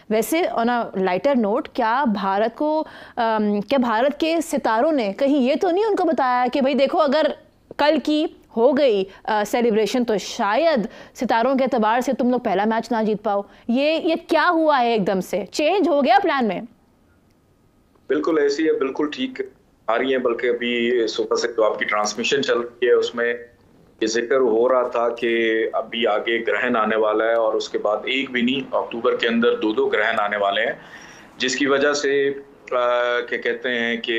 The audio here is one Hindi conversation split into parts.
वैसे ऑन अ लाइटर नोट, क्या भारत के सितारों ने कहीं ये तो नहीं उनको बताया कि भाई देखो अगर कल की हो गई सेलिब्रेशन तो शायद सितारों के एतबार से तुम लोग पहला मैच ना जीत पाओ? ये क्या हुआ है, एकदम से चेंज हो गया प्लान में? बिल्कुल ऐसी है, बिल्कुल ठीक आ रही है। बल्कि अभी सुबह से जो आपकी ट्रांसमिशन चल रही है उसमें ये जिक्र हो रहा था कि अभी आगे ग्रहण आने वाला है और उसके बाद एक भी नहीं, अक्टूबर के अंदर 2 ग्रहण आने वाले हैं, जिसकी वजह से क्या कहते हैं कि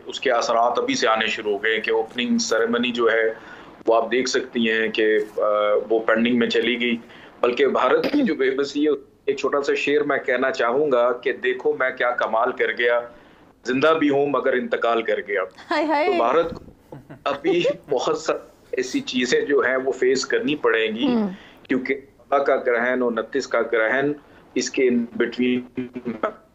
उसके असरात अभी से आने शुरू हो गए कि ओपनिंग सेरेमनी जो है वो आप देख सकती हैं कि वो पेंडिंग में चली गई। बल्कि भारत की जो बेबसी है, एक छोटा सा शेर मैं कहना चाहूंगा कि देखो मैं क्या कमाल कर गया, जिंदा भी हूं मगर इंतकाल कर गया। तो भारत को अभी बहुत सारी ऐसी चीजें जो हैं वो फेस करनी पड़ेंगी, क्योंकि का ग्रहण और 29 का ग्रहण, इसके इन बिटवीन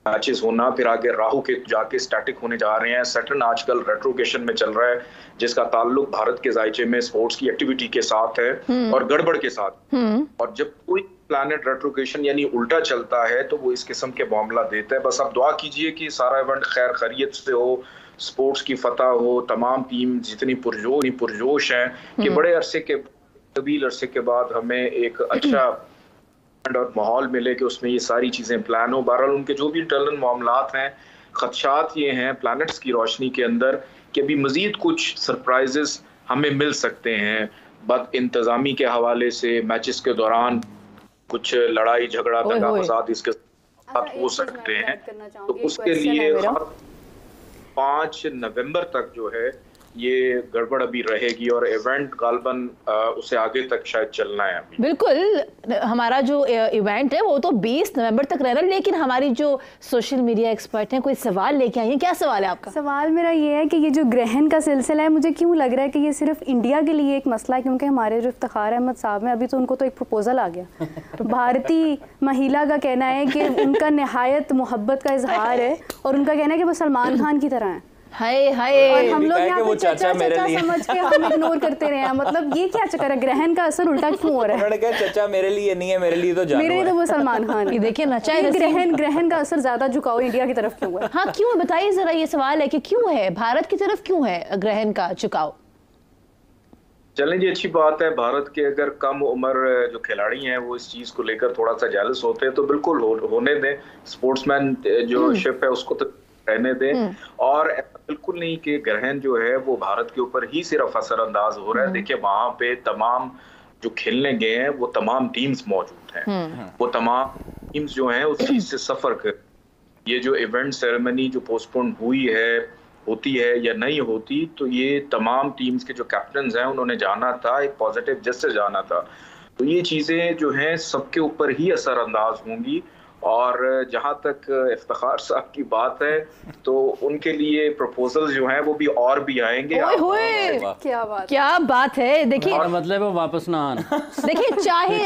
मैचेस होना, फिर आगे राहु के जाके स्टैटिक होने जा रहे हैं। सैटर्न आजकल रेट्रोगेशन में चल रहा है, जिसका ताल्लुक भारत के जायचे में स्पोर्ट्स की एक्टिविटी के साथ है और गड़बड़ के साथ। और जब कोई प्लैनेट रेट्रोगेशन यानी उल्टा चलता है तो वो इस किस्म के मामला देता है। बस आप दुआ कीजिए कि सारा इवेंट खैर खैरियत से हो, स्पोर्ट्स की फतह हो, तमाम टीम जितनी पुरजोश हैं कि बड़े अरसे के तवील अरसे के बाद हमें एक अच्छा और माहौल मिले कि उसमें ये सारी चीज़ें प्लान हो। बहरहाल उनके जो भी इंटरनल मामलात हैं, खदशात ये हैं प्लैनेट्स की रोशनी के अंदर कि अभी मज़ीद कुछ सरप्राइजेस हमें मिल सकते हैं। बद इंतज़ामी के हवाले से मैचेस के दौरान कुछ लड़ाई झगड़ा दंगा फसाद इसके साथ हो सकते हैं। तो उसके लिए 5 नवंबर तक जो है ये गड़बड़ अभी रहेगी और इवेंट गालबन उससे आगे तक शायद चलना है अभी। बिल्कुल, हमारा जो इवेंट है वो तो 20 नवंबर तक रहना, लेकिन हमारी जो सोशल मीडिया एक्सपर्ट हैं कोई सवाल लेके आई हैं। क्या सवाल है आपका? सवाल मेरा ये है कि ये जो ग्रहण का सिलसिला है, मुझे क्यों लग रहा है कि ये सिर्फ इंडिया के लिए एक मसला है, क्योंकि हमारे जो इफ्तिखार अहमद साहब हैं अभी तो उनको तो एक प्रपोजल आ गया। भारतीय महिला का कहना है कि उनका निहायत मोहब्बत का इजहार है और उनका कहना है कि वो सलमान खान की तरह है। हाय हाय, और हम लोग यहाँ पे चाचा समझ के हम इग्नोर करते रहे हैं। मतलब ये क्या चक्कर है, ग्रहण का असर उल्टा क्यों हो रहा है? उन्होंने कहा चाचा मेरे लिए नहीं है, मेरे लिए तो मेरे लिए तो वो सलमान खान है। देखिए ना, चाहे ग्रहण का असर ज्यादा झुकाव इंडिया की तरफ क्यों है? हाँ क्यों, बताइए जरा, ये सवाल है कि क्यों है, भारत की तरफ क्यों है ग्रहण का झुकाव? चलें जी, अच्छी बात है। भारत के अगर कम उम्र जो खिलाड़ी हैं वो इस चीज़ को लेकर थोड़ा सा जेलस होते हैं तो बिल्कुल होने दें। स्पोर्ट्समैन जो शिप है उसको तो रहने दें। और बिल्कुल नहीं कि ग्रहण जो है वो भारत के ऊपर ही सिर्फ असरअंदाज हो रहा है। देखिए वहां पे तमाम जो खेलने गए हैं वो तमाम टीम्स मौजूद हैं, वो तमाम टीम्स जो हैं उस चीज से सफर कर, ये जो इवेंट सेरेमनी जो पोस्टपोन हुई है, होती है या नहीं होती, तो ये तमाम टीम्स के जो कैप्टन हैं उन्होंने जाना था, एक पॉजिटिव जेस्चर जाना था। तो ये चीजें जो हैं सबके ऊपर ही असरअंदाज होंगी। और जहां तक इफ्तिखार साहब की बात है तो उनके लिए प्रपोजल्स जो हैं वो भी और भी आएंगे। क्या बात है। देखिए मतलब वो वापस ना आना। देखिए चाहे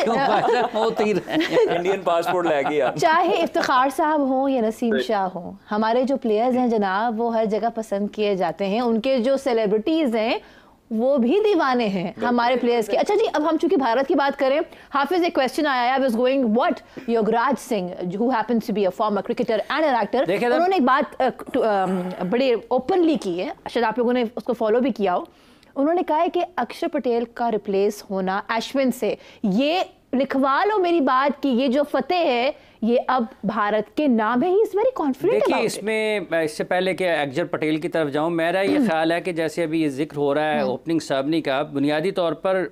इंडियन पासपोर्ट लेके आ, चाहे इफ्तिखार साहब हो या नसीम शाह हो, हमारे जो प्लेयर्स हैं जनाब वो हर जगह पसंद किए जाते हैं। उनके जो सेलिब्रिटीज हैं वो भी दीवाने हैं हमारे प्लेयर्स के। अच्छा जी, अब हम चूंकि भारत की बात करें, हाफिज एक क्वेश्चन आया, I was going what Yograj Singh who happens to be a former cricketer and an actor, उन्होंने एक बात बड़े ओपनली की है, शायद आप लोगों ने उसको फॉलो भी किया हो। उन्होंने कहा है कि अक्षर पटेल का रिप्लेस होना अश्विन से, ये लिखवा लो मेरी बात की, ये जो फतेह है ये अब भारत के नाम है। He is very confident. देखिए इसमें इससे पहले कि अक्षर पटेल की तरफ जाऊं, मेरा ये ख्याल है कि जैसे अभी ये जिक्र हो रहा है ओपनिंग सेरेमनी का, बुनियादी तौर पर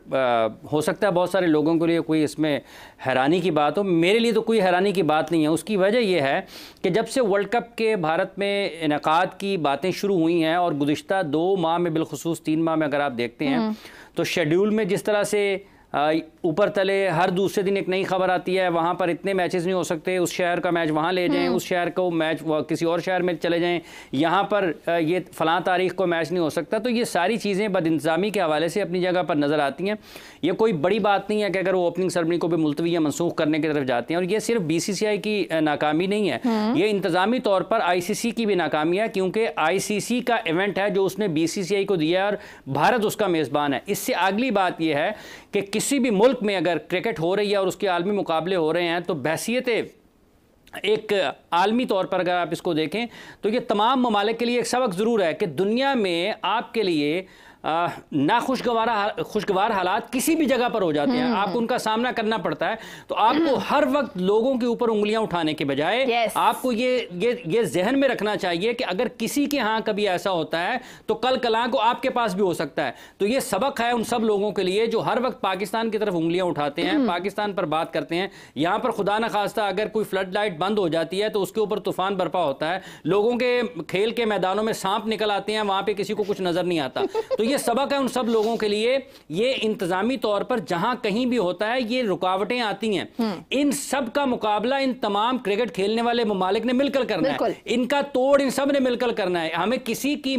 हो सकता है बहुत सारे लोगों के लिए कोई इसमें हैरानी की बात हो, मेरे लिए तो कोई हैरानी की बात नहीं है। उसकी वजह यह है कि जब से वर्ल्ड कप के भारत में इनेकाद की बातें शुरू हुई हैं और गुज़िश्ता 2 माह में, बिलखुसूस 3 माह में अगर आप देखते हैं तो शेड्यूल में जिस तरह से ऊपर तले हर दूसरे दिन एक नई खबर आती है, वहाँ पर इतने मैचेस नहीं हो सकते, उस शहर का मैच वहाँ ले जाएं, उस शहर को मैच किसी और शहर में चले जाएं, यहाँ पर ये फ़लाँ तारीख को मैच नहीं हो सकता। तो ये सारी चीज़ें बदइंतज़ामी के हवाले से अपनी जगह पर नज़र आती हैं। ये कोई बड़ी बात नहीं है कि अगर वो ओपनिंग सेरेमनी को भी मुलतवी या मनसूख करने की तरफ जाते हैं। और ये सिर्फ BCCI की नाकामी नहीं है, ये इंतज़ामी तौर पर ICC की भी नाकामी है, क्योंकि ICC का इवेंट है जो उसने BCCI को दिया और भारत उसका मेज़बान है। इससे अगली बात यह है कि किसी भी मुल्क में अगर क्रिकेट हो रही है और उसके आलमी मुकाबले हो रहे हैं तो बहसीयत एक आलमी तौर पर अगर आप इसको देखें तो ये तमाम ममालिक के लिए एक सबक ज़रूर है कि दुनिया में आपके लिए खुशगवार हालात किसी भी जगह पर हो जाते हैं, आपको उनका सामना करना पड़ता है, तो आपको हर वक्त लोगों के ऊपर उंगलियां उठाने के बजाय आपको ये जहन में रखना चाहिए कि अगर किसी के यहाँ कभी ऐसा होता है तो कल कलां को आपके पास भी हो सकता है। तो ये सबक है उन सब लोगों के लिए जो हर वक्त पाकिस्तान की तरफ उंगलियां उठाते हैं, पाकिस्तान पर बात करते हैं। यहाँ पर खुदा न खास्ता अगर कोई फ्लड लाइट बंद हो जाती है तो उसके ऊपर तूफान बर्पा होता है, लोगों के खेल के मैदानों में सांप निकल आते हैं, वहां पर किसी को कुछ नजर नहीं आता। तो ये सबक है उन सब लोगों के लिए। ये इंतजामी तौर पर जहां कहीं भी होता है ये रुकावटें आती हैं, इन सब का मुकाबला इन तमाम क्रिकेट खेलने वाले ममालिक ने मिलकर करना है, इनका तोड़ इन सब ने मिलकर करना है। हमें किसी की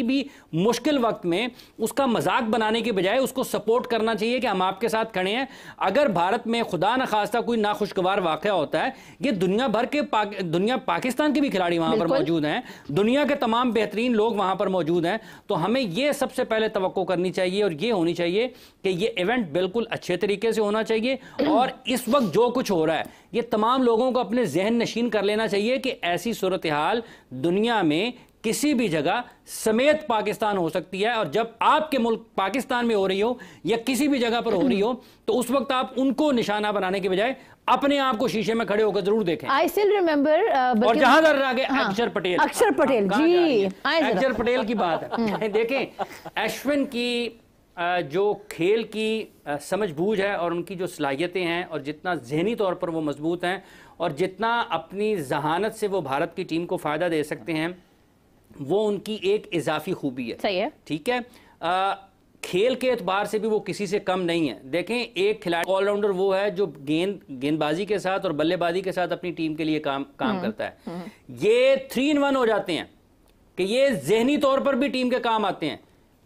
भी मुश्किल वक्त में उसका मजाक बनाने के बजाय उसको सपोर्ट करना चाहिए कि हम आपके साथ खड़े हैं। अगर भारत में खुदा न खास्ता कोई नाखुशगवार वाकया होता है, ये दुनिया भर के पाकिस्तान के भी खिलाड़ी वहां पर मौजूद हैं, दुनिया के तमाम बेहतरीन लोग वहां पर मौजूद हैं, तो हमें ये सबसे पहले तवक्को करनी चाहिए और ये होनी चाहिए कि ये इवेंट बिल्कुल अच्छे तरीके से होना चाहिए। और इस वक्त जो कुछ हो रहा है ये तमाम लोगों को अपने जहन नशीन कर लेना चाहिए कि ऐसी सूरत हाल दुनिया में किसी भी जगह समेत पाकिस्तान हो सकती है, और जब आपके मुल्क पाकिस्तान में हो रही हो या किसी भी जगह पर हो रही हो तो उस वक्त आप उनको निशाना बनाने के बजाय अपने आप को शीशे में खड़े होकर जरूर देखें। आई स्टिल रिमेंबर और जहां दर आगे अक्षर पटेल जी, अक्षर पटेल की बात है। देखें अश्विन की जो खेल की समझबूझ है और उनकी जो सलाहियतें हैं और जितना जहनी तौर पर वो मजबूत हैं और जितना अपनी जहानत से वो भारत की टीम को फ़ायदा दे सकते हैं, वो उनकी एक इजाफी खूबी है। सही है, ठीक है। खेल के एतबार से भी वो किसी से कम नहीं है। देखें एक खिलाड़ी ऑलराउंडर वो है जो गेंदबाजी के साथ और बल्लेबाजी के साथ अपनी टीम के लिए काम करता है। ये 3 in 1 हो जाते हैं कि ये जहनी तौर पर भी टीम के काम आते हैं।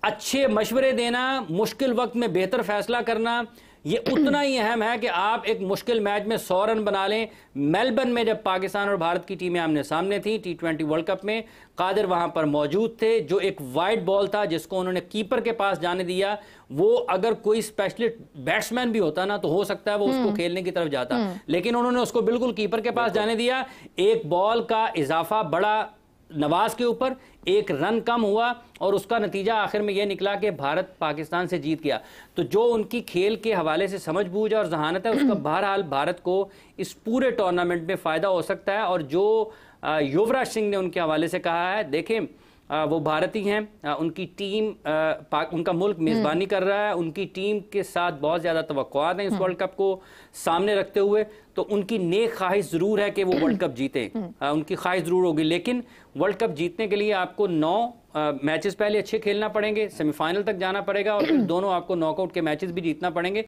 अच्छे मशवरे देना, मुश्किल वक्त में बेहतर फैसला करना, ये उतना ही अहम है कि आप एक मुश्किल मैच में 100 रन बना लें। मेलबर्न में जब पाकिस्तान और भारत की टीमें आमने सामने थी T20 वर्ल्ड कप में, कादिर वहां पर मौजूद थे, जो एक वाइड बॉल था जिसको उन्होंने कीपर के पास जाने दिया। वो अगर कोई स्पेशलिस्ट बैट्समैन भी होता ना तो हो सकता है वो उसको खेलने की तरफ जाता, लेकिन उन्होंने उसको बिल्कुल कीपर के पास जाने दिया। एक बॉल का इजाफा बड़ा नवाज के ऊपर, 1 रन कम हुआ और उसका नतीजा आखिर में यह निकला कि भारत पाकिस्तान से जीत गया। तो जो उनकी खेल के हवाले से समझबूझ और जहानत है उसका बहरहाल भारत को इस पूरे टूर्नामेंट में फ़ायदा हो सकता है। और जो युवराज सिंह ने उनके हवाले से कहा है, देखें वो भारतीय हैं, उनकी टीम उनका मुल्क मेज़बानी कर रहा है, उनकी टीम के साथ बहुत ज़्यादा तवक्कुआत हैं इस वर्ल्ड कप को सामने रखते हुए, तो उनकी नेक ख्वाहिश ज़रूर है कि वो वर्ल्ड कप जीते, उनकी ख्वाहिश ज़रूर होगी। लेकिन वर्ल्ड कप जीतने के लिए आपको 9 मैचेस पहले अच्छे खेलना पड़ेंगे, सेमीफाइनल तक जाना पड़ेगा और फिर दोनों आपको नॉकआउट के मैचेस भी जीतना पड़ेंगे।